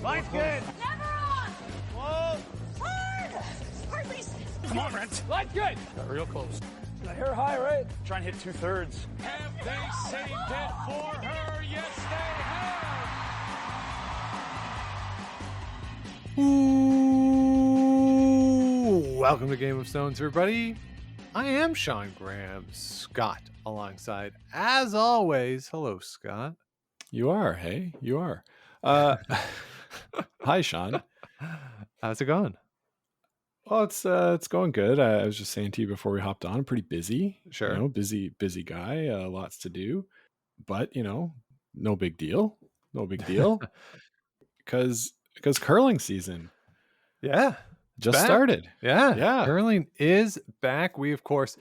Line's good. Never on. Whoa. Hard. Hardly. Come on, Brent. Line's good. Got real close. I hear high, right? Try and hit 2/3. Have they saved it for her? Yes, they have. Ooh, welcome to Game of Stones, everybody. I am Sean Graham, Scott alongside, as always. Hello, Scott. You are, hey, you are. Hi, Sean. How's it going? Well, it's going good. I was just saying to you before we hopped on, I'm pretty busy. Sure. You know, busy guy, lots to do. But, you know, no big deal. No big deal. Because curling season Yeah. just back. started. Yeah. Yeah. Curling is back. We, of course,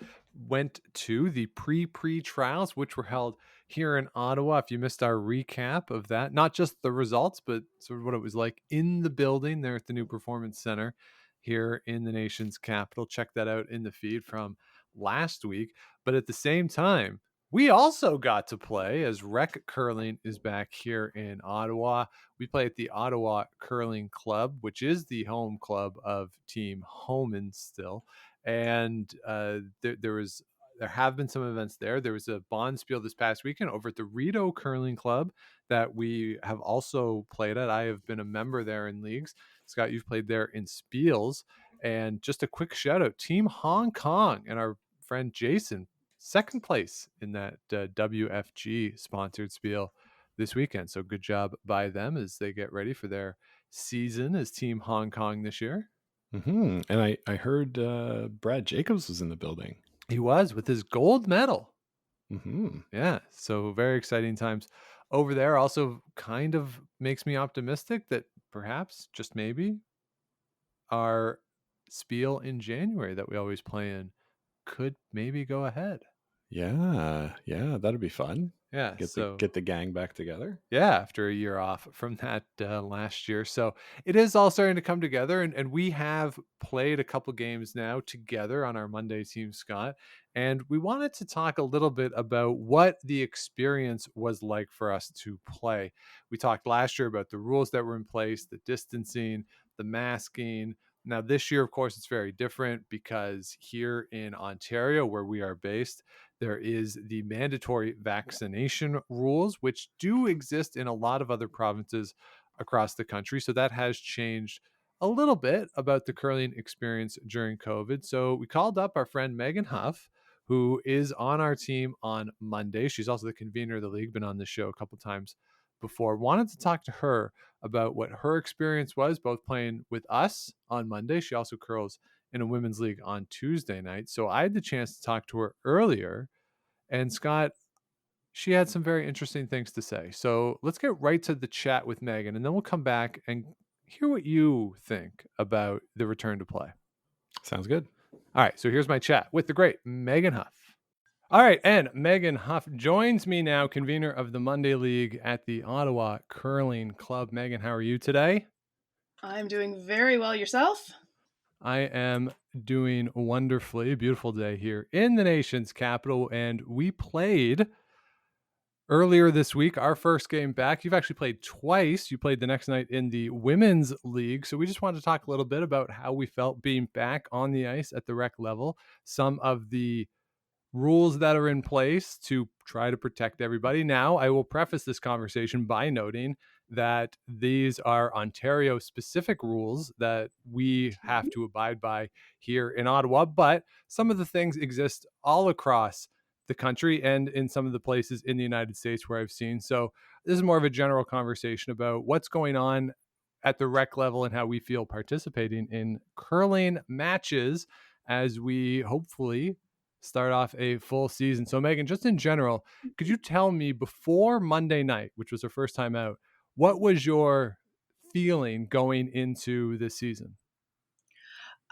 went to the pre-trials, which were held here in Ottawa. If you missed our recap of that, not just the results, but sort of what it was like in the building there at the new Performance Center here in the nation's capital, check that out in the feed from last week. But at the same time, we also got to play as Rec Curling is back here in Ottawa. We play at the Ottawa Curling Club, which is the home club of Team Homan still. And there have been some events there. There was a Bonspiel this past weekend over at the Rideau Curling Club that we have also played at. I have been a member there in leagues. Scott, you've played there in Spiels. And just a quick shout out, Team Hong Kong and our friend Jason, second place in that WFG sponsored Spiel this weekend. So good job by them as they get ready for their season as Team Hong Kong this year. Mm-hmm. And I heard Brad Jacobs was in the building. He was with his gold medal. Mm-hmm. Yeah. So very exciting times over there. Also kind of makes me optimistic that perhaps, just maybe, our Spiel in January that we always play in could maybe go ahead. Yeah, that'd be fun. Yeah. Get the gang back together. Yeah, after a year off from that last year. So it is all starting to come together. And we have played a couple games now together on our Monday team, Scott. And we wanted to talk a little bit about what the experience was like for us to play. We talked last year about the rules that were in place, the distancing, the masking. Now, this year, of course, it's very different because here in Ontario, where we are based, there is the mandatory vaccination rules, which do exist in a lot of other provinces across the country. So that has changed a little bit about the curling experience during COVID. So we called up our friend Maegan Hough, who is on our team on Monday. She's also the convener of the league, been on the show a couple times before. Wanted to talk to her about what her experience was, both playing with us on Monday. She also curls in a women's league on Tuesday night. So I had the chance to talk to her earlier. And Scott, she had some very interesting things to say. So let's get right to the chat with Maegan, and then we'll come back and hear what you think about the return to play. Sounds good. All right, so here's my chat with the great Maegan Hough. All right, and Maegan Hough joins me now, convener of the Monday League at the Ottawa Curling Club. Maegan, how are you today? I'm doing very well. Yourself? I am doing wonderfully. Beautiful day here in the nation's capital, and we played earlier this week, our first game back. You've actually played twice. You played the next night in the women's league. So we just wanted to talk a little bit about how we felt being back on the ice at the rec level, some of the rules that are in place to try to protect everybody. Now, I will preface this conversation by noting that these are Ontario specific rules that we have to abide by here in Ottawa, but some of the things exist all across the country and in some of the places in the United States where I've seen. So this is more of a general conversation about what's going on at the rec level and how we feel participating in curling matches as we hopefully start off a full season. So Maegan, just in general, could you tell me before Monday night, which was our first time out, what was your feeling going into this season?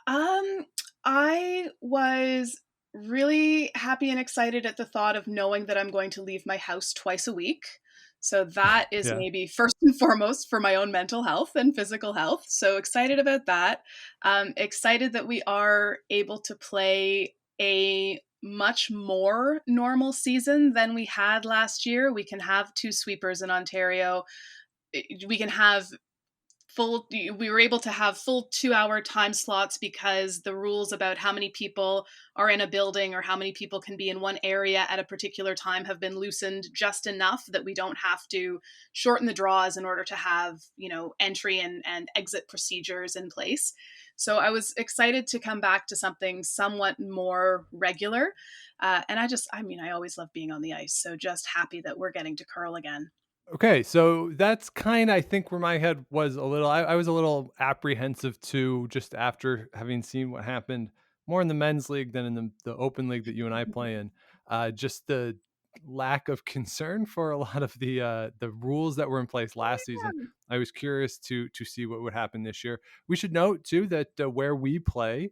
I was really happy and excited at the thought of knowing that I'm going to leave my house twice a week. So that is maybe first and foremost for my own mental health and physical health. So excited about that. Excited that we are able to play a much more normal season than we had last year. We can have two sweepers in Ontario. We can have we were able to have full 2-hour time slots because the rules about how many people are in a building or how many people can be in one area at a particular time have been loosened just enough that we don't have to shorten the draws in order to have, entry and exit procedures in place. So I was excited to come back to something somewhat more regular. And I always love being on the ice. So just happy that we're getting to curl again. Okay, so that's kind of, I think, where my head was a little. I was a little apprehensive too, just after having seen what happened more in the men's league than in the open league that you and I play in. Just the lack of concern for a lot of the rules that were in place last season. I was curious to see what would happen this year. We should note too that where we play,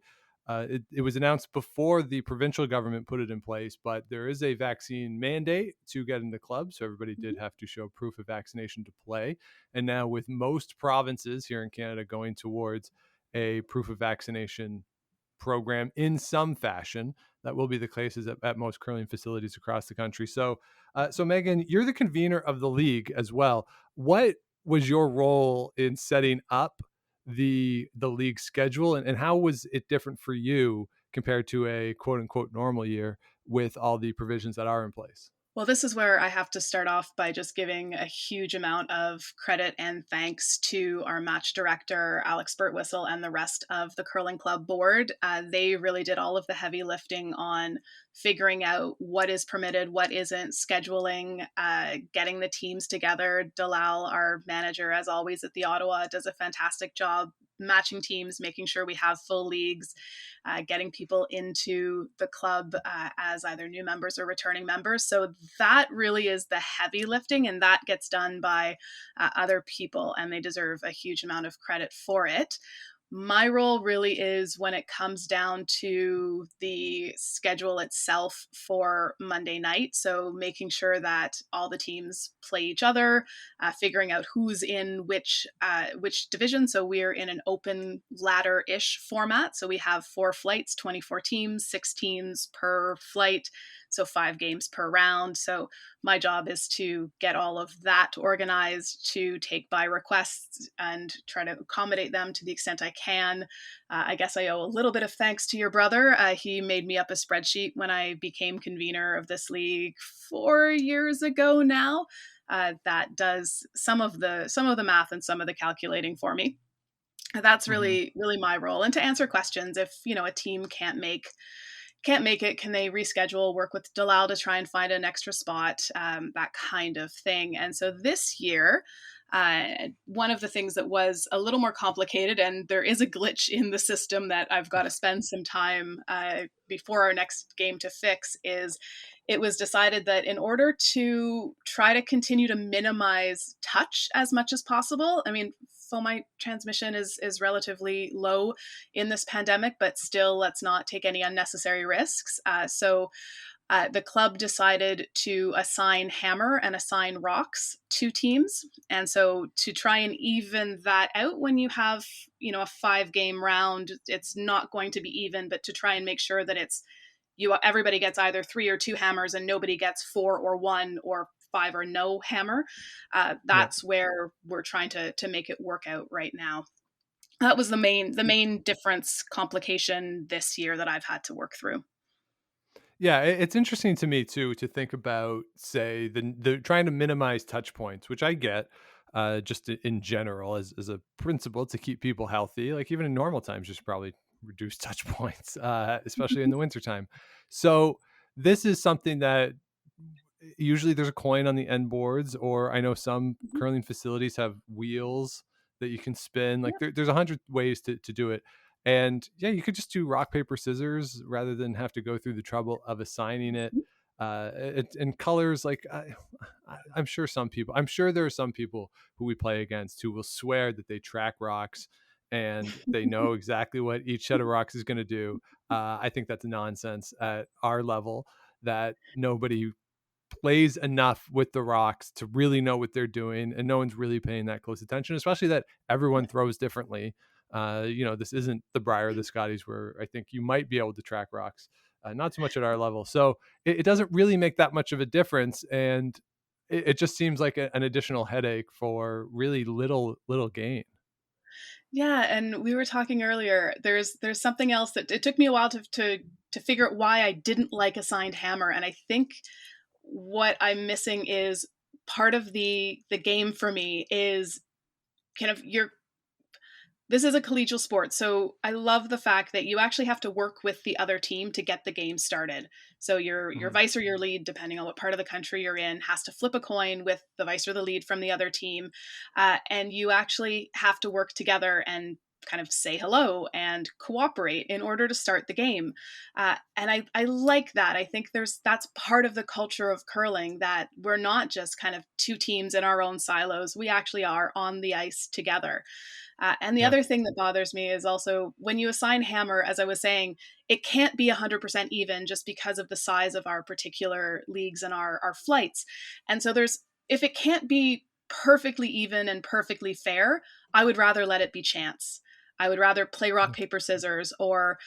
it was announced before the provincial government put it in place, but there is a vaccine mandate to get into clubs. So everybody did have to show proof of vaccination to play. And now, with most provinces here in Canada going towards a proof of vaccination program in some fashion, that will be the case at most curling facilities across the country. So Maegan, you're the convener of the league as well. What was your role in setting up the league schedule, and how was it different for you compared to a quote unquote normal year with all the provisions that are in place? Well, this is where I have to start off by just giving a huge amount of credit and thanks to our match director, Alex Birtwhistle, and the rest of the Curling Club board. They really did all of the heavy lifting on figuring out what is permitted, what isn't, scheduling, getting the teams together. Dalal, our manager, as always at the Ottawa, does a fantastic job matching teams, making sure we have full leagues, getting people into the club as either new members or returning members. So that really is the heavy lifting, and that gets done by other people, and they deserve a huge amount of credit for it. My role really is when it comes down to the schedule itself for Monday night. So making sure that all the teams play each other, figuring out who's in which division. So we're in an open ladder-ish format. So we have 4 flights, 24 teams, 6 teams per flight. So 5 games per round. So my job is to get all of that organized, to take by requests and try to accommodate them to the extent I can. I guess I owe a little bit of thanks to your brother. He made me up a spreadsheet when I became convener of this league 4 years ago now. That does some of the math and some of the calculating for me. That's really my role. And to answer questions, if a team can't make it, can they reschedule, work with Dalal to try and find an extra spot, that kind of thing. And so this year, one of the things that was a little more complicated, and there is a glitch in the system that I've got to spend some time before our next game to fix, is it was decided that in order to try to continue to minimize touch as much as possible, foamite transmission is relatively low in this pandemic, but still, let's not take any unnecessary risks. So the club decided to assign hammer and assign rocks to teams. And so to try and even that out, when you have, a 5-game round, it's not going to be even, but to try and make sure that everybody gets either 3 or 2 hammers and nobody gets 4 or 1 or 5 or no hammer. That's where we're trying to make it work out right now. That was the main difference, complication this year that I've had to work through. Yeah, it's interesting to me too to think about, say, the trying to minimize touch points, which I get, just in general as a principle to keep people healthy. Like even in normal times, you should probably reduce touch points, especially in the wintertime. So this is something that usually there's a coin on the end boards, or I know some curling facilities have wheels that you can spin. Like there's 100 ways to do it. And yeah, you could just do rock, paper, scissors rather than have to go through the trouble of assigning it. And colors, like I'm sure there are some people who we play against who will swear that they track rocks and they know exactly what each set of rocks is going to do. I think that's nonsense at our level, that nobody plays enough with the rocks to really know what they're doing, and no one's really paying that close attention, especially that everyone throws differently. This isn't the Briar or the Scotties where I think you might be able to track rocks, not so much at our level. So it doesn't really make that much of a difference, and it just seems like an additional headache for really little gain. Yeah, and we were talking earlier. There's something else that it took me a while to figure out why I didn't like assigned hammer, and I think what I'm missing is part of the game for me is kind of your this is a collegial sport, so I love the fact that you actually have to work with the other team to get the game started. So your Mhm. vice or your lead, depending on what part of the country you're in, has to flip a coin with the vice or the lead from the other team, and you actually have to work together and kind of say hello and cooperate in order to start the game. And I like that. I think that's part of the culture of curling, that we're not just kind of two teams in our own silos. We actually are on the ice together. And the Yeah. other thing that bothers me is also when you assign hammer, as I was saying, it can't be 100% even just because of the size of our particular leagues and our flights. And so if it can't be perfectly even and perfectly fair, I would rather let it be chance. I would rather play rock, paper, scissors, or,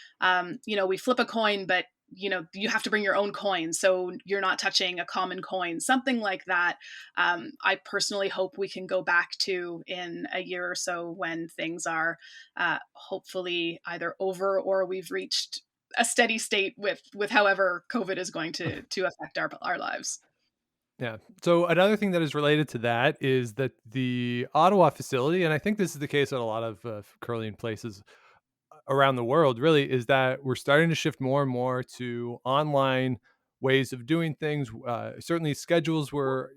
we flip a coin, but you have to bring your own coin, so you're not touching a common coin, something like that. I personally hope we can go back to in a year or so when things are hopefully either over or we've reached a steady state with however COVID is going to affect our lives. Yeah. So another thing that is related to that is that the Ottawa facility, and I think this is the case at a lot of curling places around the world, really, is that we're starting to shift more and more to online ways of doing things. Certainly, schedules where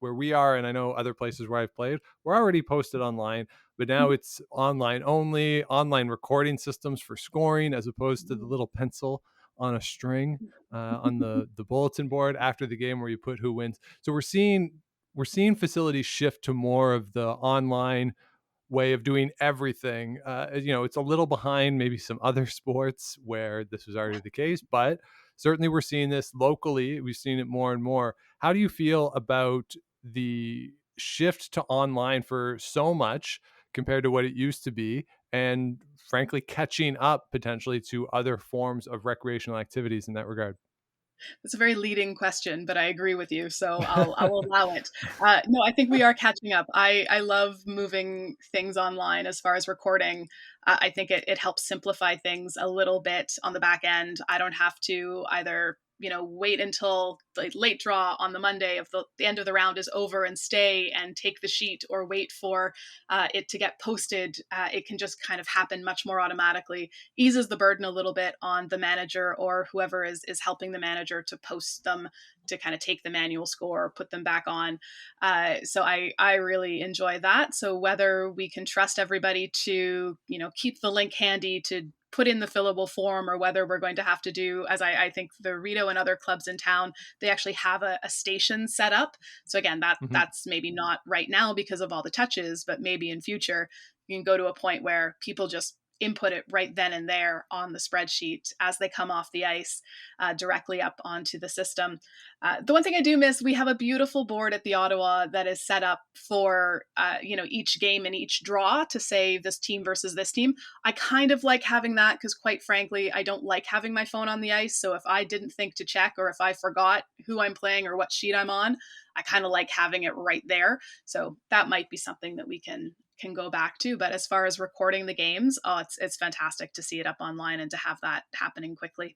we are, and I know other places where I've played, we're already posted online, but now it's online only, online recording systems for scoring, as opposed to the little pencil on a string on the bulletin board after the game where you put who wins. So we're seeing facilities shift to more of the online way of doing everything. It's a little behind maybe some other sports where this was already the case, but certainly we're seeing this locally. We've seen it more and more. How do you feel about the shift to online for so much compared to what it used to be? And frankly, catching up potentially to other forms of recreational activities in that regard. It's a very leading question, but I agree with you, so I'll allow it. No, I think we are catching up. I love moving things online as far as recording. I think it helps simplify things a little bit on the back end. I don't have to either wait until the late draw on the Monday of the end of the round is over and stay and take the sheet, or wait for it to get posted. It can just kind of happen much more automatically, eases the burden a little bit on the manager or whoever is helping the manager to post them, to kind of take the manual score, put them back on. So I really enjoy that. So whether we can trust everybody to keep the link handy to put in the fillable form, or whether we're going to have to do, as I think the Rito and other clubs in town, they actually have a station set up. So again, Mhm. that's maybe not right now because of all the touches, but maybe in future you can go to a point where people just input it right then and there on the spreadsheet as they come off the ice, directly up onto the system. The one thing I do miss, we have a beautiful board at the Ottawa that is set up for each game and each draw to say this team versus this team. I kind of like having that because, quite frankly, I don't like having my phone on the ice. So if I didn't think to check, or if I forgot who I'm playing or what sheet I'm on, I kind of like having it right there. So that might be something that we can go back to. But as far as recording the games, oh, it's fantastic to see it up online and to have that happening quickly.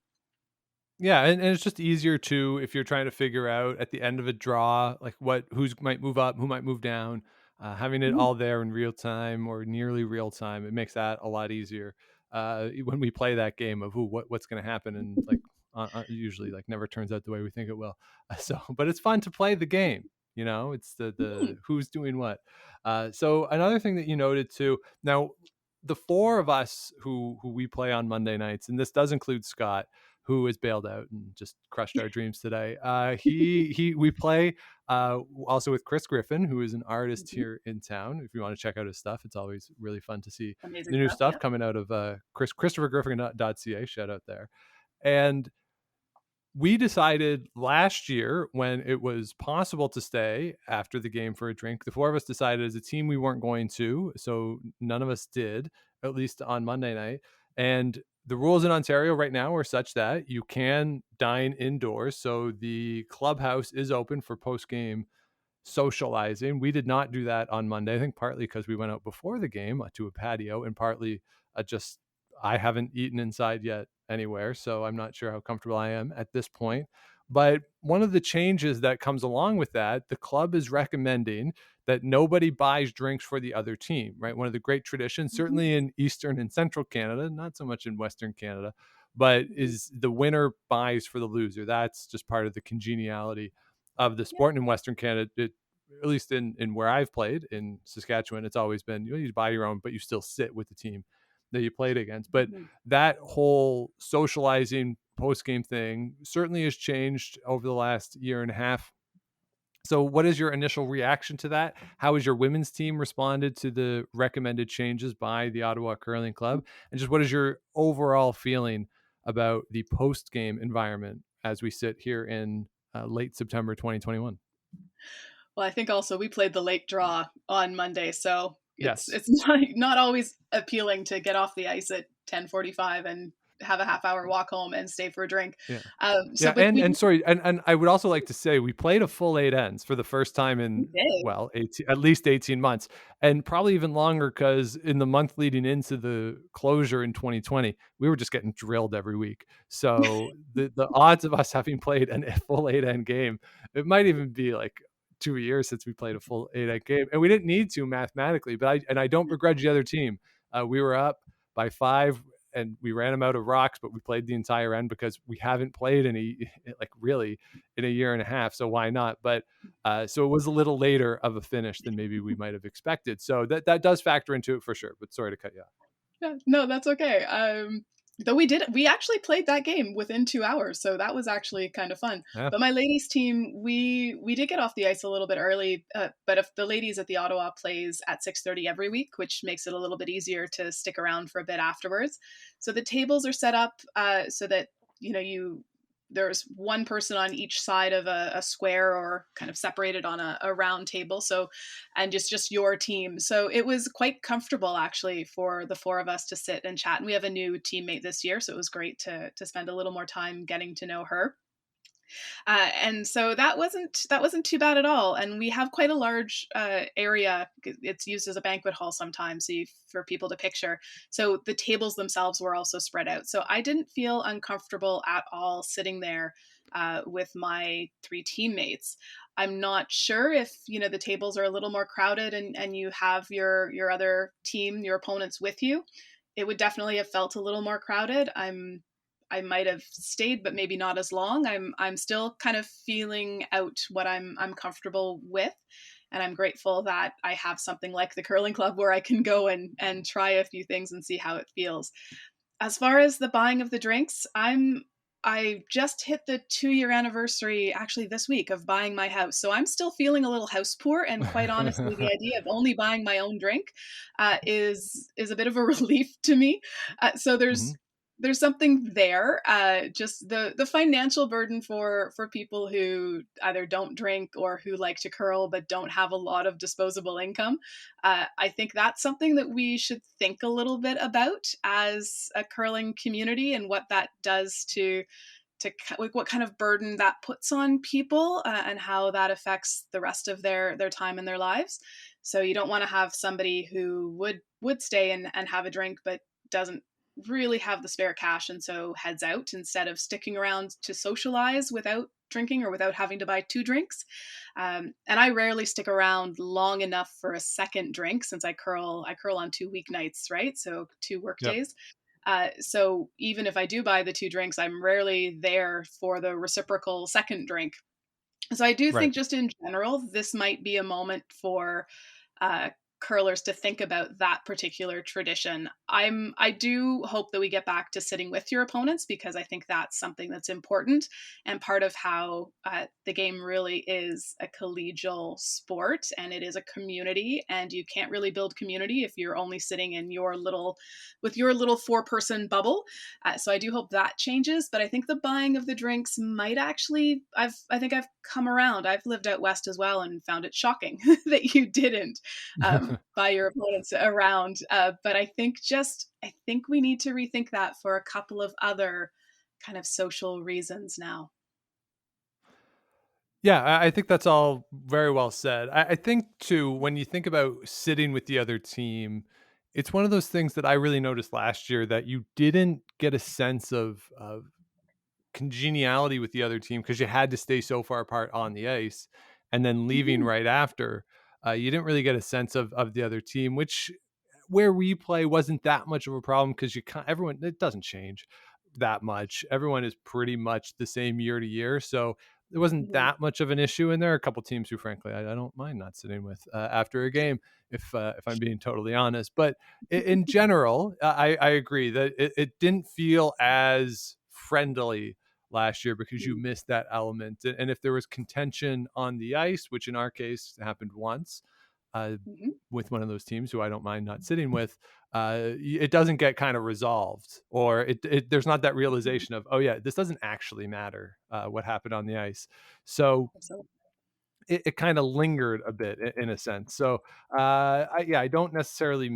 Yeah, and it's just easier to, if you're trying to figure out at the end of a draw, like who's might move up, who might move down, having it all there in real time or nearly real time, it makes that a lot easier. When we play that game of what's going to happen, and like usually like never turns out the way we think it will. So, but it's fun to play the game. It's the who's doing what. So another thing that you noted too. Now, the four of us who we play on Monday nights, and this does include Scott, who is bailed out and just crushed our dreams today. He we play also with Chris Griffin, who is an artist here in town. If you want to check out his stuff, it's always really fun to see Amazing the new stuff. stuff Yeah. coming out of christophergriffin.ca. Shout out there. And we decided last year, when it was possible to stay after the game for a drink, the four of us decided as a team we weren't going to. So none of us did, at least on Monday night. And the rules in Ontario right now are such that you can dine indoors. So the clubhouse is open for post game socializing. We did not do that on Monday. I think partly because we went out before the game to a patio, and partly just I haven't eaten inside yet anywhere, so I'm not sure how comfortable I am at this point. But one of the changes that comes along with that, the club is recommending that nobody buys drinks for the other team, right? One of the great traditions, Mhm. certainly in Eastern and Central Canada, not so much in Western Canada, but Mhm. is the winner buys for the loser. That's just part of the congeniality of the Yeah. sport. And in Western Canada, at least in where I've played in Saskatchewan, it's always been, you buy your own, but you still sit with the team that you played against. But Mhm. that whole socializing post game thing certainly has changed over the last year and a half. So what is your initial reaction to that? How has your women's team responded to the recommended changes by the Ottawa Curling Club? And just what is your overall feeling about the post game environment as we sit here in late September 2021? Well, I think also we played the late draw on Monday, so Yes. it's not always appealing to get off the ice at 10:45 and have a half hour walk home and stay for a drink. Yeah. So, Yeah, but we and sorry, and I would also like to say we played a full 8 ends for the first time we in, did. well, 18, at least 18 months, and probably even longer because in the month leading into the closure in 2020, we were just getting drilled every week. So the odds of us having played a full 8 end game, it might even be like 2 years since we played a full 8 end game, and we didn't need to mathematically, but I don't begrudge the other team. We were up by 5 and we ran them out of rocks, but we played the entire end because we haven't played any, like, really in a year and a half. So why not? But so it was a little later of a finish than maybe we might have expected. So that does factor into it for sure. But sorry to cut you off. Yeah, no, that's okay. Though we actually played that game within 2 hours, so that was actually kind of fun. Yeah. But my ladies team, we did get off the ice a little bit early. But if the ladies at the Ottawa plays at 6:30 every week, which makes it a little bit easier to stick around for a bit afterwards. So the tables are set up so that you there's one person on each side of a square or kind of separated on a round table. So and just your team. So it was quite comfortable actually for the four of us to sit and chat. And we have a new teammate this year, so it was great to spend a little more time getting to know her. And so that wasn't too bad at all. And we have quite a large area. It's used as a banquet hall sometimes, so for people to picture. So the tables themselves were also spread out. So I didn't feel uncomfortable at all sitting there with my three teammates. I'm not sure if the tables are a little more crowded and you have your other team, your opponents with you. It would definitely have felt a little more crowded. I might have stayed, but maybe not as long. I'm still kind of feeling out what I'm comfortable with, and I'm grateful that I have something like the curling club where I can go and try a few things and see how it feels. As far as the buying of the drinks, I just hit the 2-year anniversary actually this week of buying my house. So I'm still feeling a little house poor, and quite honestly, the idea of only buying my own drink is a bit of a relief to me. So Mhm. there's something there. Just the financial burden for people who either don't drink or who like to curl but don't have a lot of disposable income. I think that's something that we should think a little bit about as a curling community and what that does like what kind of burden that puts on people and how that affects the rest of their time in their lives. So you don't want to have somebody who would stay and have a drink but doesn't really have the spare cash and so heads out instead of sticking around to socialize without drinking or without having to buy two drinks. And I rarely stick around long enough for a second drink since I curl on 2 weeknights, right? So 2 work Yep. days. So even if I do buy the two drinks, I'm rarely there for the reciprocal second drink. So I do Right. think just in general, this might be a moment for uh, curlers to think about that particular tradition. I do hope that we get back to sitting with your opponents because I think that's something that's important and part of how the game really is a collegial sport and it is a community and you can't really build community if you're only sitting in your little with your little 4-person bubble. So I do hope that changes, but I think the buying of the drinks might actually I think I've come around. I've lived out west as well and found it shocking that you didn't buy your opponents around. But I think we need to rethink that for a couple of other kind of social reasons now. Yeah, I think that's all very well said. I think too, when you think about sitting with the other team, it's one of those things that I really noticed last year that you didn't get a sense of congeniality with the other team because you had to stay so far apart on the ice, and then leaving Mhm. right after. You didn't really get a sense of the other team, which where we play wasn't that much of a problem because everyone, it doesn't change that much. Everyone is pretty much the same year to year, so it wasn't Mhm. that much of an issue. And there are a couple teams who, frankly, I don't mind not sitting with after a game, if I'm being totally honest. But in general, I agree that it didn't feel as friendly last year because you missed that element. And if there was contention on the ice, which in our case happened once, uh, Mhm. with one of those teams who I don't mind not sitting with, it doesn't get kind of resolved, or there's not that Mhm. realization of, oh yeah, this doesn't actually matter what happened on the ice. So So it kind of lingered a bit in a sense. So I don't necessarily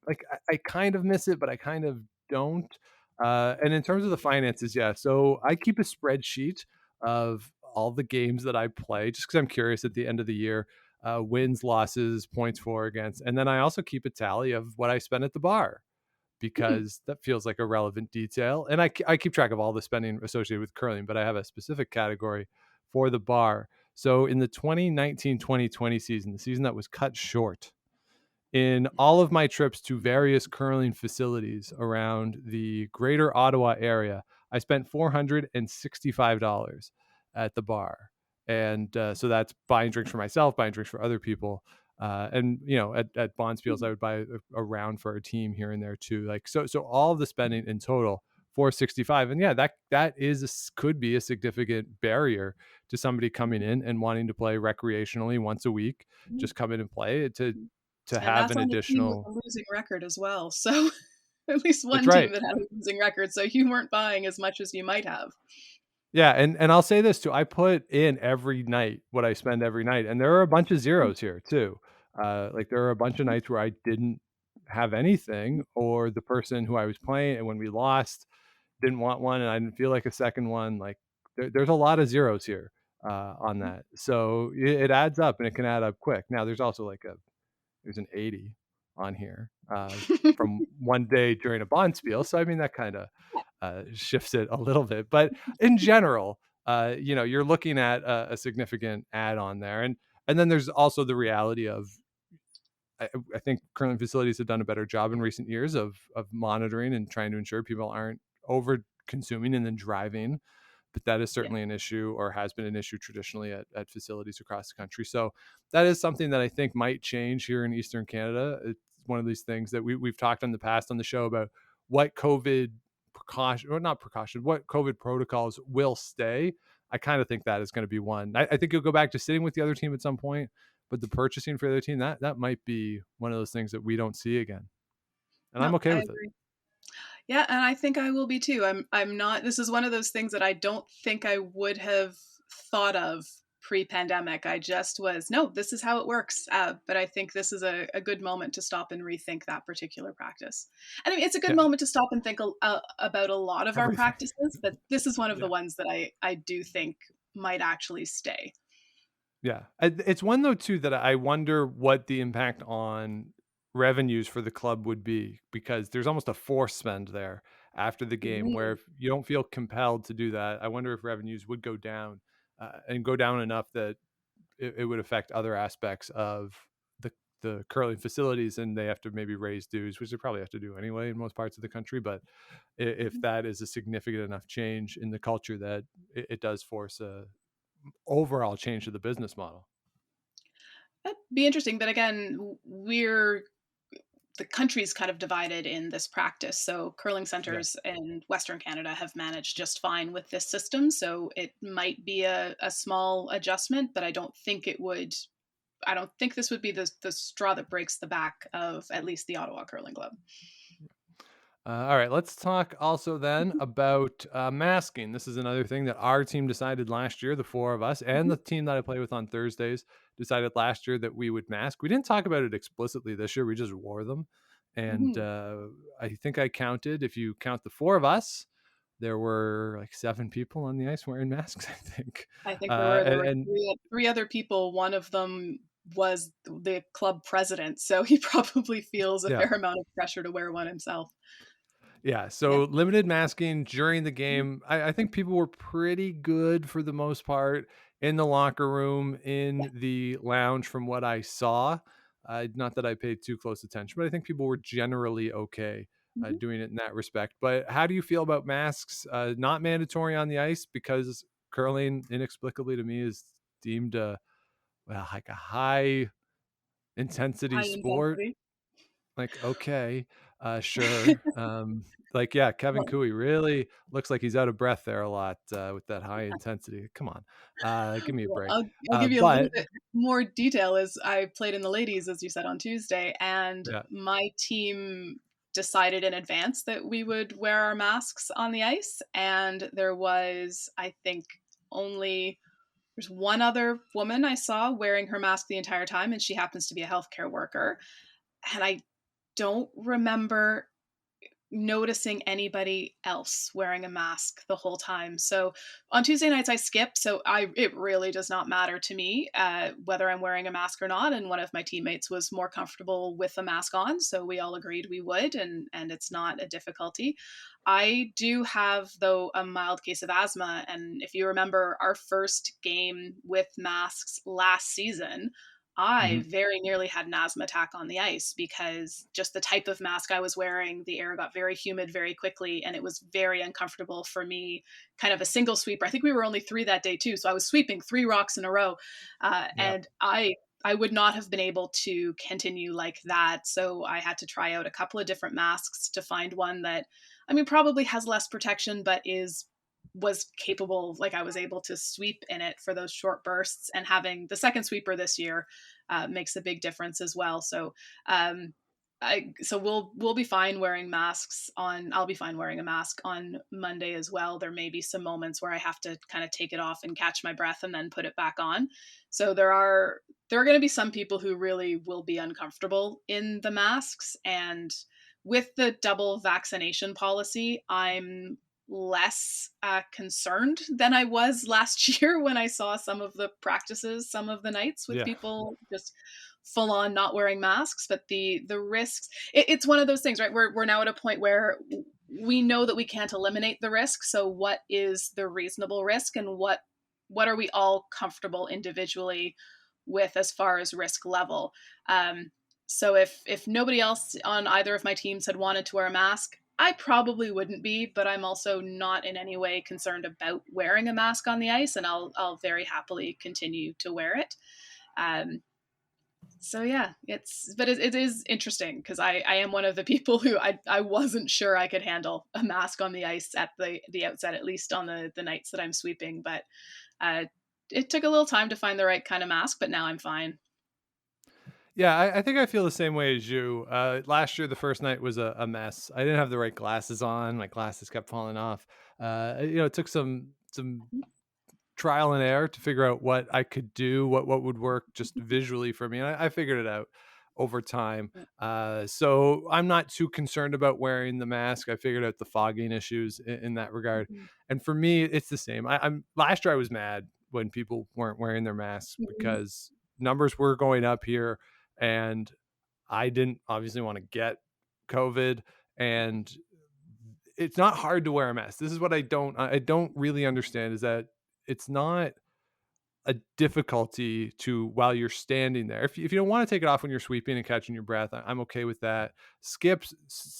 like I kind of miss it, but I kind of don't. And in terms of the finances, yeah. So I keep a spreadsheet of all the games that I play, just because I'm curious at the end of the year, wins, losses, points for, against, and then I also keep a tally of what I spent at the bar Mhm. because that feels like a relevant detail. And I keep track of all the spending associated with curling, but I have a specific category for the bar. So in the 2019-2020 season, the season that was cut short, in all of my trips to various curling facilities around the greater Ottawa area, I spent $465 at the bar. And so that's buying drinks for myself, buying drinks for other people. And at Bonspiels, I would buy a round for our team here and there too. Like so all of the spending in total, 465. And yeah, that could be a significant barrier to somebody coming in and wanting to play recreationally once a week. Mhm. Just come in and play to And have that's an on a team with additional. a losing record as well. So at least That's one team right. that had a losing record, so you weren't buying as much as you might have. Yeah, and I'll say this too, I put in every night what I spend every night, and there are a bunch of zeros here too. Like, there are a bunch of nights where I didn't have anything, or the person who I was playing and when we lost didn't want one, and I didn't feel like a second one. Like, there's a lot of zeros here, on that. So it adds up, and it can add up quick. Now there's also like there's an 80 on here, from one day during a bond spiel. So I mean that kind of shifts it a little bit, but in general, you're looking at a significant add on there, and then there's also the reality of I think current facilities have done a better job in recent years of monitoring and trying to ensure people aren't over consuming and then driving, but that is Yeah. certainly an issue, or has been an issue traditionally at facilities across the country. So that is something that I think might change here in Eastern Canada. It's one of these things that we've talked in the past on the show about what COVID precaution, or not precaution, what COVID protocols will stay. I kind of think that is going to be one. I think you'll go back to sitting with the other team at some point, but the purchasing for the other team, that might be one of those things that we don't see again. And No, I'm okay I with it. agree. Yeah, and I think I will be too. I'm not this is one of those things that I don't think I would have thought of pre-pandemic. I just was, no, this is how it works. But I think this is a good moment to stop and rethink that particular practice. And I mean, it's a good Yeah. moment to stop and think about a lot of our Everything. practices, but this is one of the Yeah. ones that I do think might actually stay. Yeah. It's one though too that I wonder what the impact on revenues for the club would be, because there's almost a force spend there after the game where Mm, if you don't feel compelled to do that, I wonder if revenues would go down, and go down enough that it would affect other aspects of the the curling facilities, and they have to maybe raise dues, which they probably have to do anyway in most parts of the country. But if that is a significant enough change in the culture that it does force a overall change to the business model. that'd be interesting. But again, we're the country's kind of divided in this practice. So curling Yeah. centers in Western Canada have managed just fine with this system. So it might be a small adjustment, but I don't think this would be the straw that breaks the back of at least the Ottawa Curling Club. All right, let's talk also then about masking. This is another thing that our team decided last year, the four of us, and the team that I play with on Thursdays decided last year that we would mask. We didn't talk about it explicitly this year, we just wore them. And Mhm. I think I counted, if you count the four of us, there were like 7 people on the ice wearing masks, I think. I think there were And three other people. One of them was the club president, so he probably feels a yeah. fair amount of pressure to wear one himself. Yeah, Yeah. so limited masking during the game. I think people were pretty good for the most part in the locker room, Yeah. in the lounge, from what I saw. Not that I paid too close attention, but I think people were generally okay Mhm. doing it in that respect. But how do you feel about masks not mandatory on the ice? Because curling, inexplicably to me, is deemed well, like a high intensity High sport. intensity. Like, okay, sure. Like, yeah, Kevin Well, Cooey really looks like he's out of breath there a lot with that high intensity. Come on, give me a well, break. I'll give you a little But bit more detail. As I played in the ladies, as you said, on Tuesday, and yeah, my team decided in advance that we would wear our masks on the ice, and there was, I think, only there's one other woman I saw wearing her mask the entire time, and she happens to be a healthcare worker. And I don't remember noticing anybody else wearing a mask the whole time. So on Tuesday nights I skip, so I it really does not matter to me whether I'm wearing a mask or not. And one of my teammates was more comfortable with the mask on, so we all agreed we would, and it's not a difficulty. I do have, though, a mild case of asthma, and if you remember our first game with masks last season, I mhm, very nearly had an asthma attack on the ice because just the type of mask I was wearing, the air got very humid very quickly, and it was very uncomfortable for me. Kind of a single sweeper. I think we were only three that day too, so I was sweeping 3 rocks in a row, yeah, and I would not have been able to continue like that. So I had to try out a couple of different masks to find one that, I mean, probably has less protection, but is was capable. Like, I was able to sweep in it for those short bursts, and having the second sweeper this year makes a big difference as well. So um, so we'll be fine wearing masks on. I'll be fine wearing a mask on Monday as well. There may be some moments where I have to kind of take it off and catch my breath and then put it back on. So there are going to be some people who really will be uncomfortable in the masks, and with the double vaccination policy, I'm less concerned than I was last year when I saw some of the practices, some of the nights with yeah, people just full on not wearing masks. But the risks, it's one of those things, right? We're now at a point where we know that we can't eliminate the risk. So what is the reasonable risk, and what are we all comfortable individually with as far as risk level? So if nobody else on either of my teams had wanted to wear a mask, I probably wouldn't be, but I'm also not in any way concerned about wearing a mask on the ice, and I'll very happily continue to wear it. Um, so yeah, it is interesting because I am one of the people who I wasn't sure I could handle a mask on the ice at the outset, at least on the nights that I'm sweeping. But uh, it took a little time to find the right kind of mask, but now I'm fine. yeah. I think I feel the same way as you. Last year, the first night was a mess. I didn't have the right glasses on. My glasses kept falling off. It took some trial and error to figure out what I could do, what would work just visually for me. And I figured it out over time. So I'm not too concerned about wearing the mask. I figured out the fogging issues in that regard. And for me, it's the same. I'm last year I was mad when people weren't wearing their masks Mhm. because numbers were going up here, and I didn't obviously want to get COVID. And it's not hard to wear a mask. This is what I don't really understand, is that it's not a difficulty to while you're standing there. If you don't want to take it off when you're sweeping and catching your breath, I'm okay with that. Skips,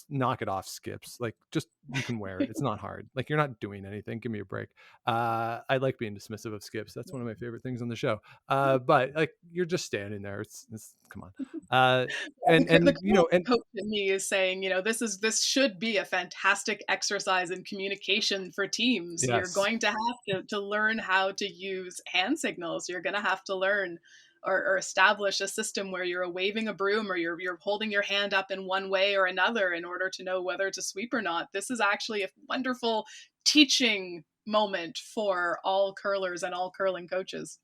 knock it off. Skips, like, just, you can wear it. It's not hard. Like, you're not doing anything. Give me a break. I like being dismissive of skips. That's one of my favorite things on the show. But like, you're just standing there. It's come on. Uh, The, and the and you know curling and coach in me is saying, this should be a fantastic exercise in communication for teams. You're yes, going to have to learn how to use hand signals. You're going to have to learn or establish a system where you're waving a broom, or you're holding your hand up in one way or another in order to know whether to sweep or not. This is actually a wonderful teaching moment for all curlers and all curling coaches.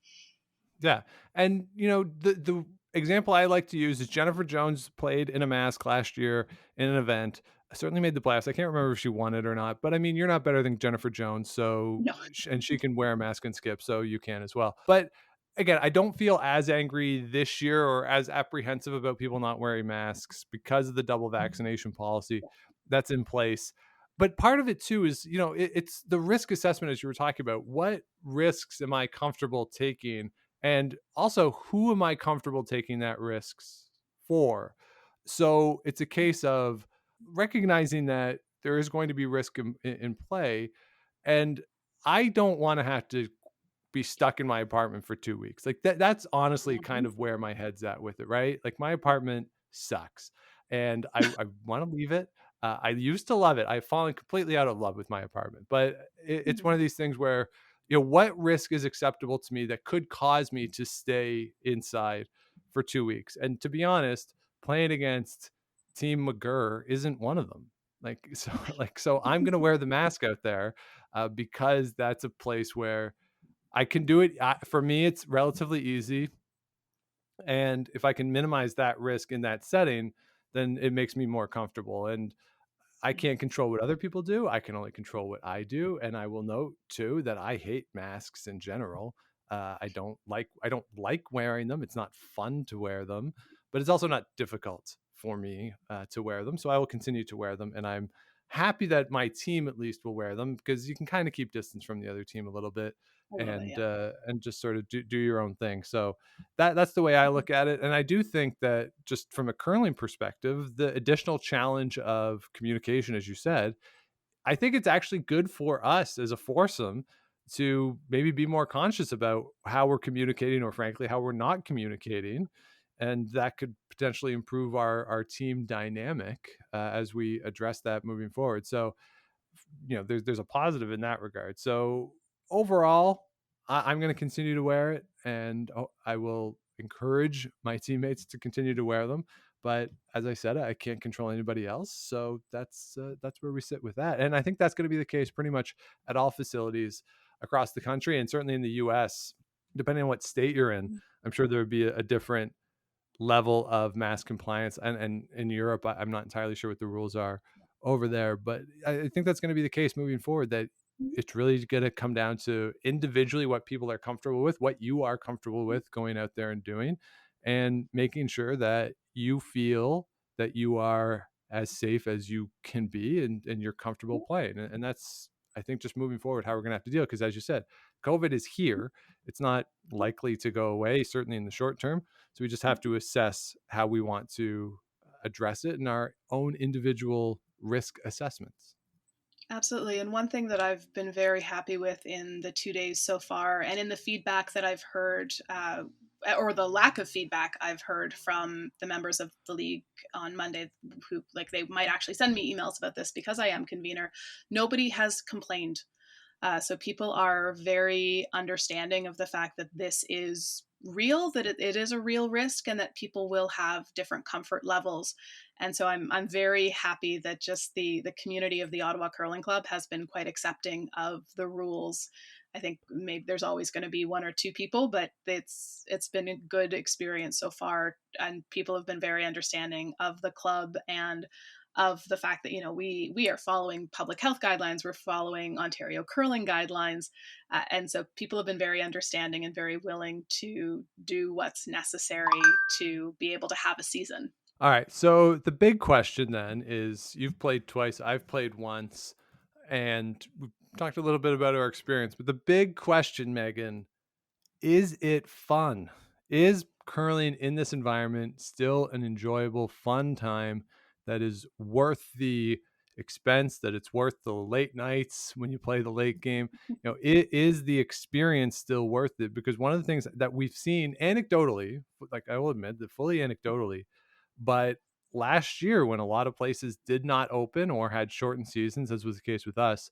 yeah, and the example I like to use is Jennifer Jones played in a mask last year in an event. certainly made the playoffs. I can't remember if she won it or not, but I mean, you're not better than Jennifer Jones, so No. and she can wear a mask and skip, so you can as well. But again, I don't feel as angry this year or as apprehensive about people not wearing masks because of the double vaccination policy that's in place. But part of it too is, it's the risk assessment as you were talking about. What risks am I comfortable taking? And also, who am I comfortable taking that risks for? So it's a case of recognizing that there is going to be risk in play. And I don't want to have to be stuck in my apartment for 2 weeks. Like that's honestly kind Mhm. of where my head's at with it, right? Like my apartment sucks and I want to leave it. I used to love it. I've fallen completely out of love with my apartment, but it's one Mhm. of these things where, what risk is acceptable to me that could cause me to stay inside for 2 weeks? And to be honest, playing against Team McGurr isn't one of them. Like, so, so I'm going to wear the mask out there because that's a place where I can do it. For me, it's relatively easy. And if I can minimize that risk in that setting, then it makes me more comfortable. And I can't control what other people do. I can only control what I do. And I will note too that I hate masks in general. I don't like wearing them. It's not fun to wear them, but it's also not difficult for me to wear them. So I will continue to wear them, and I'm happy that my team at least will wear them because you can kind of keep distance from the other team a little bit A little bit, yeah. and just sort of do your own thing. So that's the way I look at it. And I do think that just from a curling perspective, the additional challenge of communication, as you said, I think it's actually good for us as a foursome to maybe be more conscious about how we're communicating or frankly how we're not communicating. And that could potentially improve our team dynamic as we address that moving forward. So there's a positive in that regard. So overall, I'm going to continue to wear it, and I will encourage my teammates to continue to wear them. But as I said, I can't control anybody else, so that's where we sit with that. And I think that's going to be the case pretty much at all facilities across the country, and certainly in the U.S. Depending on what state you're in, I'm sure there would be a different level of mass compliance. And in Europe, I'm not entirely sure what the rules are over there, but I think that's going to be the case moving forward, that it's really going to come down to individually what people are comfortable with, what you are comfortable with going out there and doing, and making sure that you feel that you are as safe as you can be, and you're comfortable playing. And that's, I think, just moving forward, how we're going to have to deal. Because as you said, COVID is here. It's not likely to go away, certainly in the short term. So we just have to assess how we want to address it in our own individual risk assessments. Absolutely. And one thing that I've been very happy with in the 2 days so far, and in the feedback that I've heard, or the lack of feedback I've heard from the members of the league on Monday, who, like, they might actually send me emails about this because I am convener, nobody has complained. So people are very understanding of the fact that this is real, that it is a real risk, and that people will have different comfort levels. And so I'm very happy that just the community of the Ottawa Curling Club has been quite accepting of the rules. I think maybe there's always going to be one or two people, but it's been a good experience so far, and people have been very understanding of the club and of the fact that we are following public health guidelines, we're following Ontario curling guidelines, and so people have been very understanding and very willing to do what's necessary to be able to have a season. All right. So the big question then is, you've played twice, I've played once, and we've talked a little bit about our experience. But the big question, Megan, is it fun? Is curling in this environment still an enjoyable, fun time that is worth the expense, that it's worth the late nights when you play the late game? It is the experience still worth it? Because one of the things that we've seen anecdotally, like I will admit that fully anecdotally, but last year when a lot of places did not open or had shortened seasons, as was the case with us,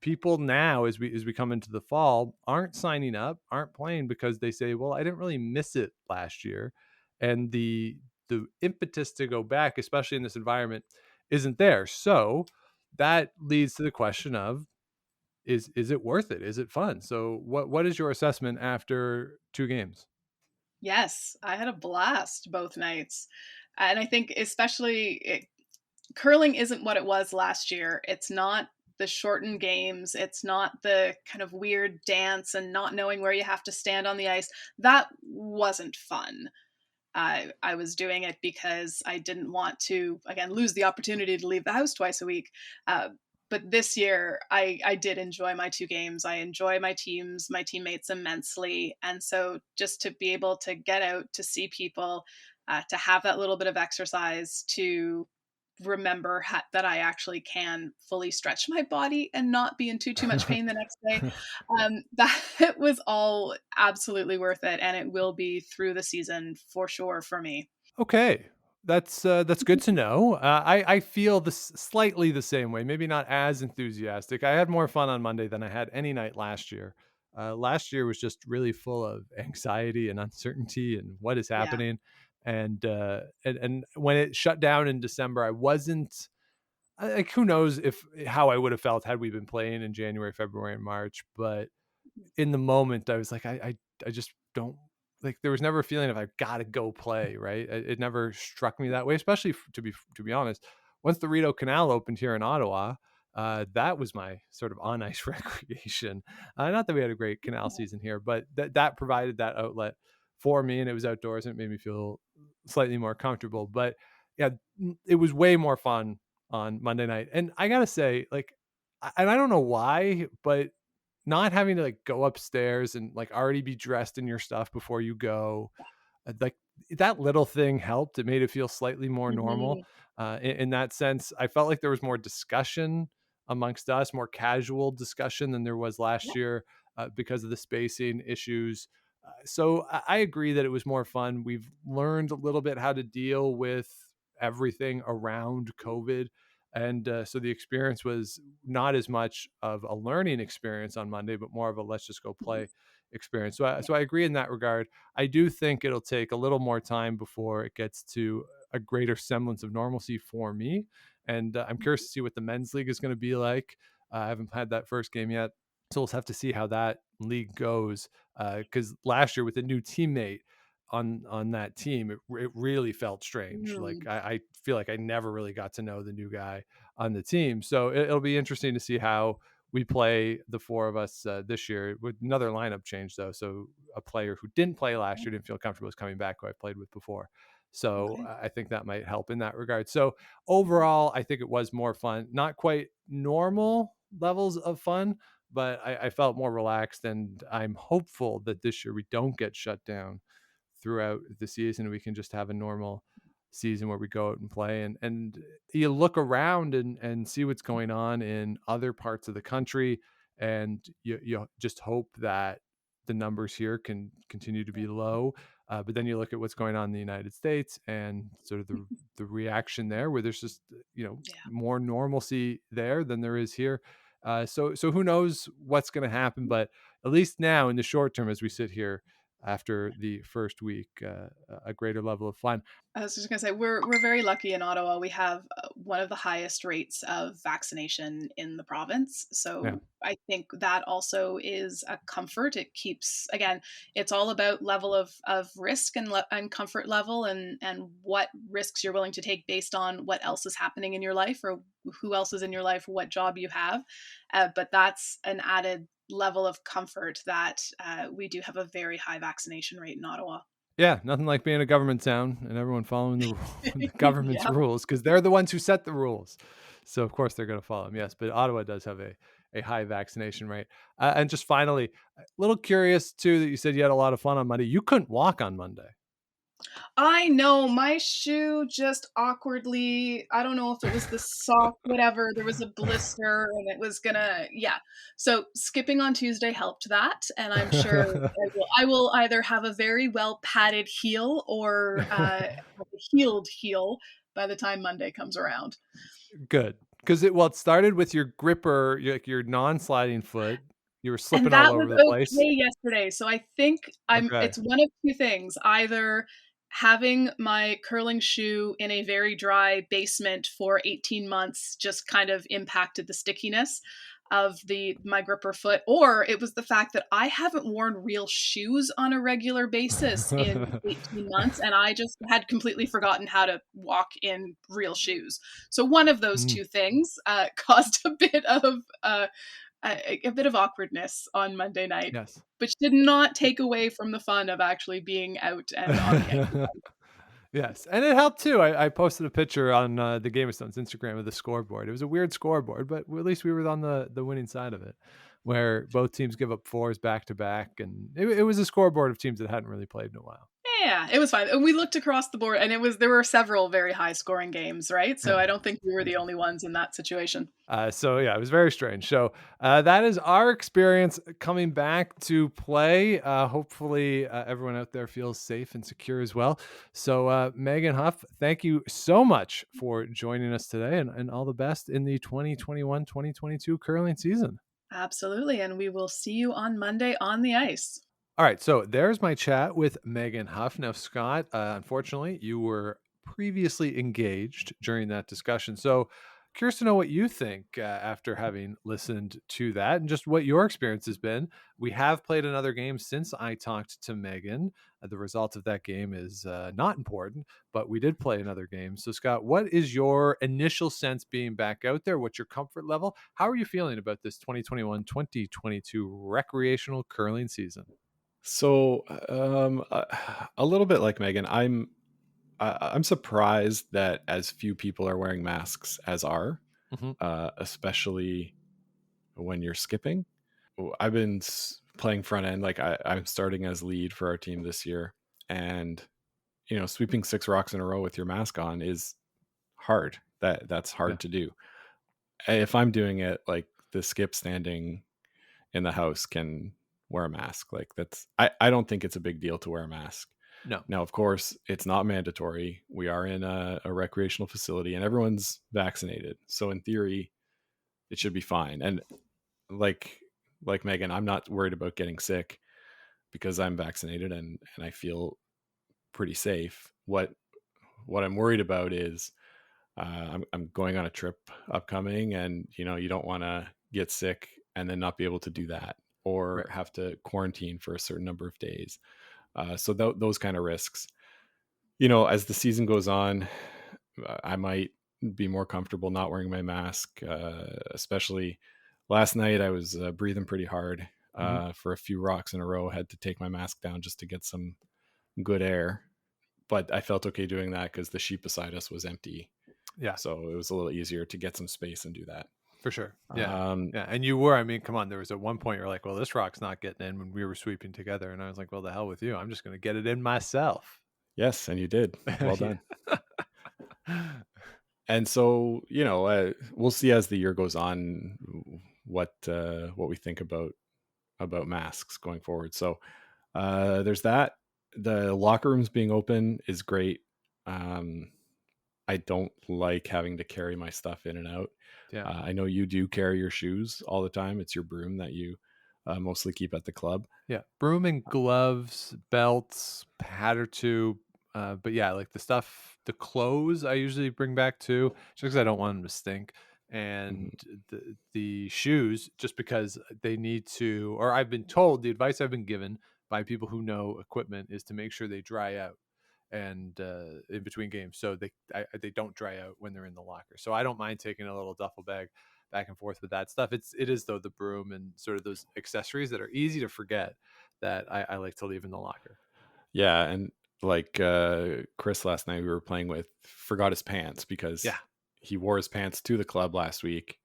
people now, as we come into the fall, aren't signing up, aren't playing because they say, well, I didn't really miss it last year. And the impetus to go back, especially in this environment, isn't there. So that leads to the question of, is it worth it? Is it fun? So what is your assessment after 2 games? Yes, I had a blast both nights. And I think especially curling isn't what it was last year. It's not the shortened games. It's not the kind of weird dance and not knowing where you have to stand on the ice. That wasn't fun. I was doing it because I didn't want to, again, lose the opportunity to leave the house twice a week. But this year, I did enjoy my 2 games. I enjoy my teams, my teammates immensely. And so just to be able to get out, to see people, to have that little bit of exercise, to remember that I actually can fully stretch my body and not be in too much pain the next day. That was all absolutely worth it, and it will be through the season for sure for me. Okay. That's good to know. I feel this slightly the same way. Maybe not as enthusiastic. I had more fun on Monday than I had any night last year. Last year was just really full of anxiety and uncertainty and what is Yeah. happening. And when it shut down in December, I wasn't like, who knows if how I would have felt had we been playing in January, February, and March. But in the moment, I was like, I just don't, like, there was never a feeling of I gotta go play, right? It never struck me that way, especially to be honest. Once the Rideau Canal opened here in Ottawa, that was my sort of on ice recreation. Not that we had a great canal season here, but that provided that outlet for me, and it was outdoors, and it made me feel slightly more comfortable. But yeah, it was way more fun on Monday night, and I gotta say, like, and I don't know why, but not having to like go upstairs and like already be dressed in your stuff before you go, like, that little thing helped. It made it feel slightly more normal. Mhm. In that sense, I felt like there was more discussion amongst us, more casual discussion than there was last year because of the spacing issues. So I agree that it was more fun. We've learned a little bit how to deal with everything around COVID. And so the experience was not as much of a learning experience on Monday, but more of a let's just go play experience. So I agree in that regard. I do think it'll take a little more time before it gets to a greater semblance of normalcy for me. And I'm curious to see what the men's league is going to be like. I haven't had that first game yet. So we'll have to see how that league goes. Because last year with a new teammate on that team, it really felt strange. Like Mm. I feel like I never really got to know the new guy on the team. So it'll be interesting to see how we play, the 4 of us this year, with another lineup change though. So a player who didn't play last year, didn't feel comfortable, is coming back, who I played with before. So Okay. I think that might help in that regard. So overall, I think it was more fun. Not quite normal levels of fun, but I felt more relaxed, and I'm hopeful that this year we don't get shut down throughout the season. We can just have a normal season where we go out and play, and you look around and see what's going on in other parts of the country, and you just hope that the numbers here can continue to be low. But then you look at what's going on in the United States and sort of the reaction there, where there's just Yeah. more normalcy there than there is here. So who knows what's going to happen? But at least now, in the short term, as we sit here after the first week, a greater level of fun. I was just gonna say we're very lucky in Ottawa. We have one of the highest rates of vaccination in the province, Yeah. so I think that also is a comfort. It keeps, again, it's all about level of risk and comfort level, and what risks you're willing to take based on what else is happening in your life or who else is in your life, what job you have. But that's an added level of comfort that we do have a very high vaccination rate in Ottawa. Yeah, nothing like being a government town and everyone following the government's Yeah. rules, because they're the ones who set the rules. So of course they're going to follow them. Yes, but Ottawa does have a high vaccination rate. And just finally, a little curious too that you said you had a lot of fun on Monday. You couldn't walk on Monday. I know my shoe just awkwardly, I don't know if it was the sock, whatever, there was a blister and it was gonna, yeah. So skipping on Tuesday helped that, and I'm sure I will either have a very well padded heel or have a healed heel by the time Monday comes around. Good, because it started with your gripper, your non-sliding foot. You were And slipping all that was over the place. okay yesterday. So I think Okay. it's one of 2 things. Either having my curling shoe in a very dry basement for 18 months just kind of impacted the stickiness. of my gripper foot, or it was the fact that I haven't worn real shoes on a regular basis in 18 months, and I just had completely forgotten how to walk in real shoes. So one of those two things caused a bit of awkwardness on Monday night, Yes. which did not take away from the fun of actually being out and on the ice. Yes, and it helped too. I posted a picture on the Game of Stones Instagram of the scoreboard. It was a weird scoreboard, but at least we were on the winning side of it, where both teams give up fours back to back, and it was a scoreboard of teams that hadn't really played in a while. Yeah, it was fine. And we looked across the board, and there were several very high scoring games, right? So Yeah. I don't think we were the only ones in that situation. So yeah, it was very strange. So that is our experience coming back to play. Hopefully everyone out there feels safe and secure as well. So Maegan Hough, thank you so much for joining us today, and all the best in the 2021-2022 curling season. Absolutely. And we will see you on Monday on the ice. All right, so there's my chat with Maegan Hough. Now, Scott, unfortunately, you were previously engaged during that discussion. So, curious to know what you think after having listened to that and just what your experience has been. We have played another game since I talked to Maegan. The result of that game is not important, but we did play another game. So, Scott, what is your initial sense being back out there? What's your comfort level? How are you feeling about this 2021-2022 recreational curling season? So, a little bit like Megan, I'm surprised that as few people are wearing masks as are, especially when you're skipping. I've been playing front end, like I'm starting as lead for our team this year, and sweeping 6 rocks in a row with your mask on is hard. That's hard to do. If I'm doing it, like the skip standing in the house can wear a mask. Like I don't think it's a big deal to wear a mask. No. Now, of course, it's not mandatory. We are in a recreational facility and everyone's vaccinated. So in theory, it should be fine. And like Megan, I'm not worried about getting sick because I'm vaccinated and I feel pretty safe. What I'm worried about is I'm going on a trip upcoming, and you don't want to get sick and then not be able to do that, or have to quarantine for a certain number of days. So those kind of risks, as the season goes on, I might be more comfortable not wearing my mask. Especially last night, I was breathing pretty hard for a few rocks in a row. Had to take my mask down just to get some good air, but I felt okay doing that because the sheet beside us was empty. Yeah. So it was a little easier to get some space and do that. For sure. Yeah. Yeah. And you were, I mean, come on, there was at one point you're like, well, this rock's not getting in when we were sweeping together. And I was like, well, the hell with you. I'm just going to get it in myself. Yes. And you did. Well done. And so, we'll see as the year goes on what we think about masks going forward. So there's that. The locker rooms being open is great. I don't like having to carry my stuff in and out. Yeah. I know you do carry your shoes all the time. It's your broom that you mostly keep at the club. Yeah. Broom and gloves, belts, pad or two. But yeah, like the clothes I usually bring back too, just because I don't want them to stink. And the shoes, just because they need to, or I've been told, the advice I've been given by people who know equipment is to make sure they dry out and in between games, so they don't dry out when they're in the locker. So I don't mind taking a little duffel bag back and forth with that stuff. It is though the broom and sort of those accessories that are easy to forget that I like to leave in the locker. Yeah, and like Chris last night we were playing with forgot his pants because he wore his pants to the club last week,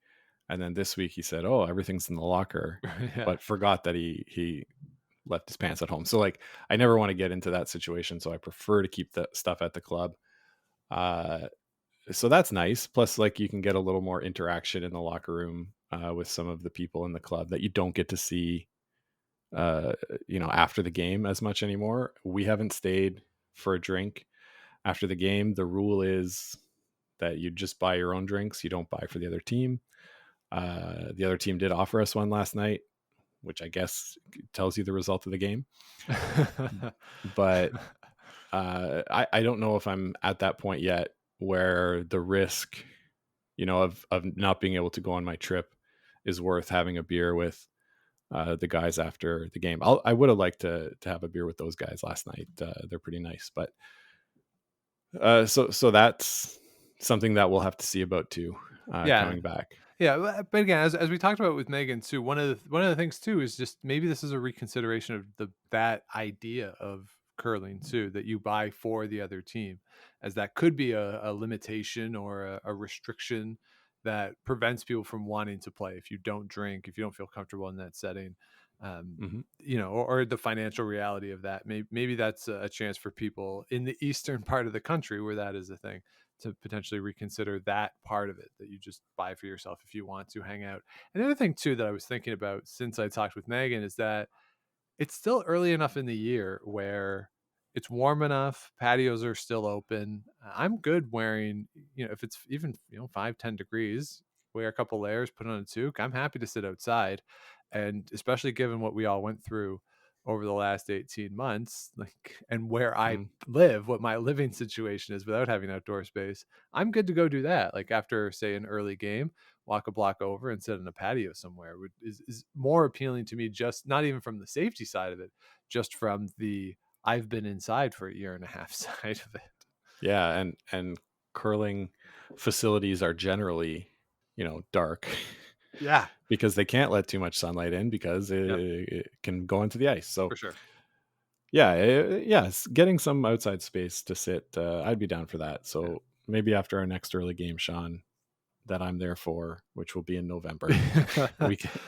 and then this week he said, "Oh, everything's in the locker," but forgot that he left his pants at home. So like I never want to get into that situation, so I prefer to keep the stuff at the club. So that's nice. Plus, like, you can get a little more interaction in the locker room with some of the people in the club that you don't get to see after the game as much anymore. We haven't stayed for a drink after the game. The rule is that you just buy your own drinks. You don't buy for the other team. The other team did offer us one last night, which I guess tells you the result of the game. But I don't know if I'm at that point yet where the risk, of not being able to go on my trip is worth having a beer with the guys after the game. I would have liked to have a beer with those guys last night. They're pretty nice, but so that's something that we'll have to see about too, coming back. Yeah, but again, as we talked about with Maegan too, one of the things too is just maybe this is a reconsideration of that idea of curling too, that you buy for the other team, as that could be a limitation or a restriction that prevents people from wanting to play if you don't drink, if you don't feel comfortable in that setting. Or the financial reality of that. Maybe that's a chance for people in the eastern part of the country where that is a thing to potentially reconsider that part of it, that you just buy for yourself if you want to hang out. And the other thing too that I was thinking about since I talked with Maegan is that it's still early enough in the year where it's warm enough, patios are still open. I'm good wearing, if it's even 5-10 degrees, wear a couple layers, put on a toque. I'm happy to sit outside. And especially given what we all went through over the last 18 months, and where I live, what my living situation is without having outdoor space, I'm good to go do that. Like after, say, an early game, walk a block over and sit in a patio somewhere is more appealing to me, just not even from the safety side of it, just from the I've been inside for a year and a half side of it. Yeah, and curling facilities are generally, dark. Yeah, because they can't let too much sunlight in because it can go into the ice. So for sure. Yeah, getting some outside space to sit, I'd be down for that. So maybe after our next early game, Sean, that I'm there for, which will be in November,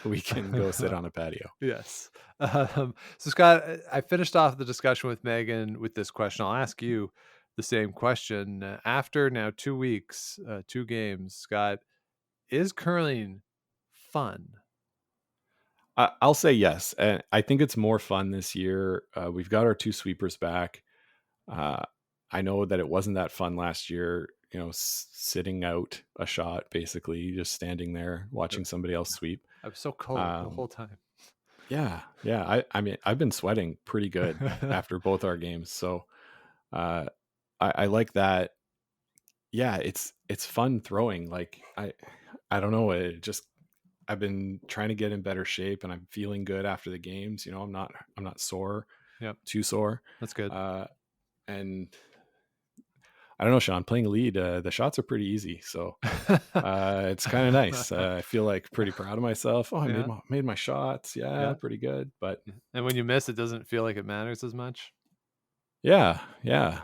we can go sit on a patio. Yes. So Scott, I finished off the discussion with Maegan with this question. I'll ask you the same question. After now 2 weeks, 2 games, Scott, is curling fun? I'll say yes. And I think it's more fun this year. We've got our 2 sweepers back. I know that it wasn't that fun last year, sitting out a shot, basically just standing there watching somebody else sweep. I was so cold the whole time. Yeah. I mean, I've been sweating pretty good after both our games. So I like that. Yeah, it's fun throwing. Like I don't know. I've been trying to get in better shape, and I'm feeling good after the games. I'm not sore. Yep. Too sore. That's good. And I don't know, Sean, playing lead, the shots are pretty easy. So it's kind of nice. I feel like pretty proud of myself. Oh, I made my shots. Yeah, pretty good. But and when you miss, it doesn't feel like it matters as much. Yeah.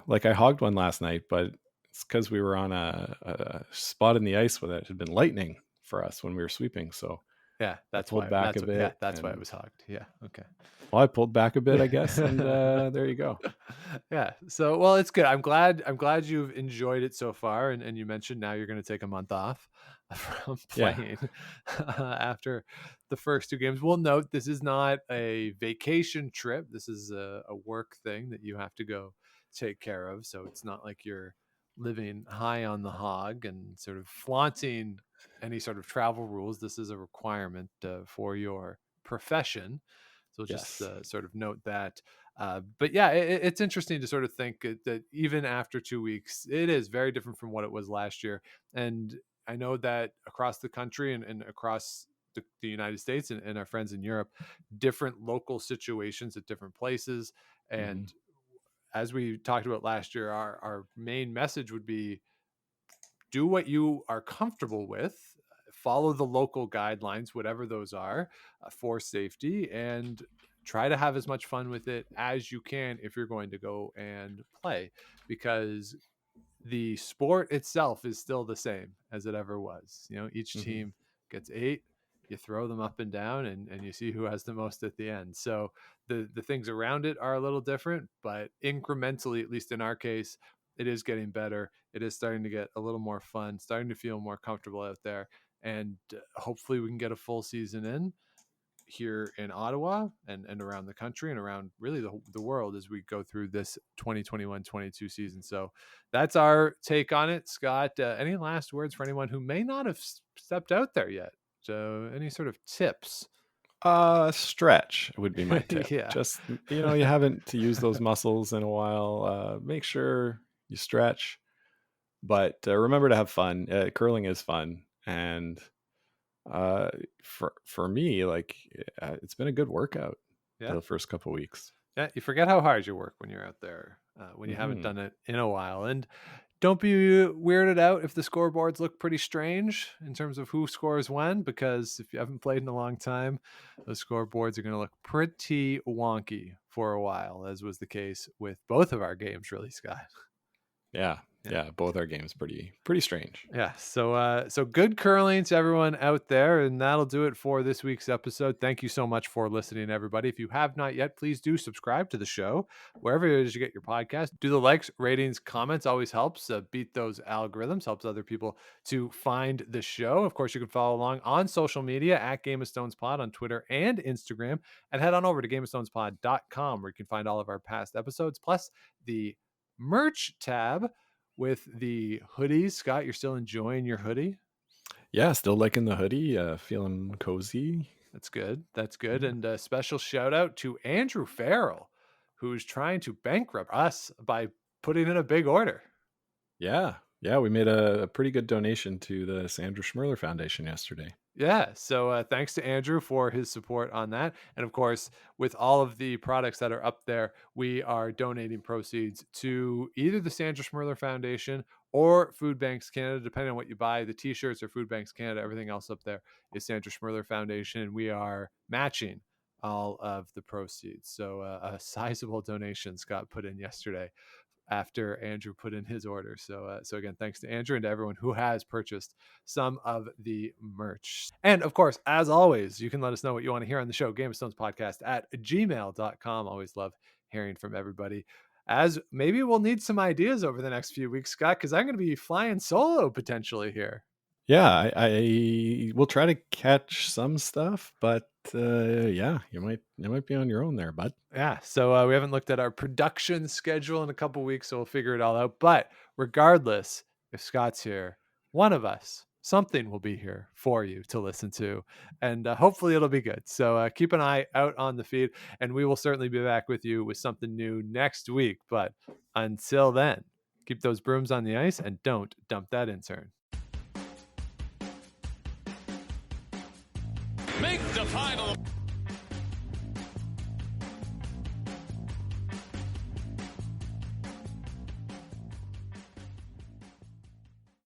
Like I hogged one last night, but it's because we were on a spot in the ice where it had been lightning for us when we were sweeping. So yeah, that's pulled back a bit. Yeah, that's why it was hogged. Yeah. Okay. Well, I pulled back a bit, I guess, and there you go. Yeah. So, well, it's good. I'm glad you've enjoyed it so far, and you mentioned now you're going to take a month off from playing after the first 2 games. We'll note this is not a vacation trip. This is a work thing that you have to go take care of. So it's not like you're living high on the hog and sort of flaunting any sort of travel rules. This is a requirement for your profession. So just sort of note that. But yeah, it's interesting to sort of think that even after 2 weeks, it is very different from what it was last year. And I know that across the country and across the United States and our friends in Europe, different local situations at different places. And as we talked about last year, our main message would be do what you are comfortable with, follow the local guidelines, whatever those are, for safety, and try to have as much fun with it as you can if you're going to go and play, because the sport itself is still the same as it ever was. Each team gets 8, you throw them up and down, and you see who has the most at the end. So the things around it are a little different, but incrementally, at least in our case, it is getting better. It is starting to get a little more fun, starting to feel more comfortable out there. And hopefully we can get a full season in here in Ottawa and around the country and around really the world as we go through this 2021-22 season. So that's our take on it. Scott, any last words for anyone who may not have stepped out there yet? So any sort of tips? Stretch would be my tip. Yeah. Just, you haven't used those muscles in a while. Make sure you stretch, but remember to have fun. Curling is fun. And For me, like it's been a good workout Yeah. the first couple weeks. Yeah, you forget how hard you work when you're out there, when you haven't done it in a while. And don't be weirded out if the scoreboards look pretty strange in terms of who scores when, because if you haven't played in a long time, those scoreboards are going to look pretty wonky for a while, as was the case with both of our games, really, Scott. Yeah, both our games pretty strange. Yeah, so good curling to everyone out there, and that'll do it for this week's episode. Thank you so much for listening, everybody. If you have not yet, please do subscribe to the show wherever it is you get your podcast. Do the likes, ratings, comments, always helps beat those algorithms, helps other people to find the show. Of course, you can follow along on social media at Game of Stones Pod on Twitter and Instagram, and head on over to GameOfStonesPod.com where you can find all of our past episodes, plus the merch tab with the hoodies. Scott, you're still enjoying your hoodie? Yeah, still liking the hoodie, feeling cozy. That's good. And a special shout out to Andrew Farrell, who's trying to bankrupt us by putting in a big order. Yeah, we made a pretty good donation to the Sandra Schmirler Foundation yesterday. Yeah, so thanks to Andrew for his support on that. And of course, with all of the products that are up there, we are donating proceeds to either the Sandra Schmirler Foundation or Food Banks Canada, depending on what you buy. The t-shirts are Food Banks Canada. Everything else up there is Sandra Schmirler Foundation. And we are matching all of the proceeds. So a sizable donation Scott put in yesterday after Andrew put in his order. So again, thanks to Andrew and to everyone who has purchased some of the merch. And of course, as always, you can let us know what you want to hear on the show, Game of Stones Podcast at gmail.com. Always love hearing from everybody. As maybe we'll need some ideas over the next few weeks, Scott, because I'm going to be flying solo potentially here. Yeah, I will try to catch some stuff, but yeah, you might be on your own there, bud. Yeah, so we haven't looked at our production schedule in a couple weeks, so we'll figure it all out. But regardless, if Scott's here, one of us, something will be here for you to listen to, and hopefully it'll be good. So keep an eye out on the feed, and we will certainly be back with you with something new next week. But until then, keep those brooms on the ice and don't dump that intern. Make the final.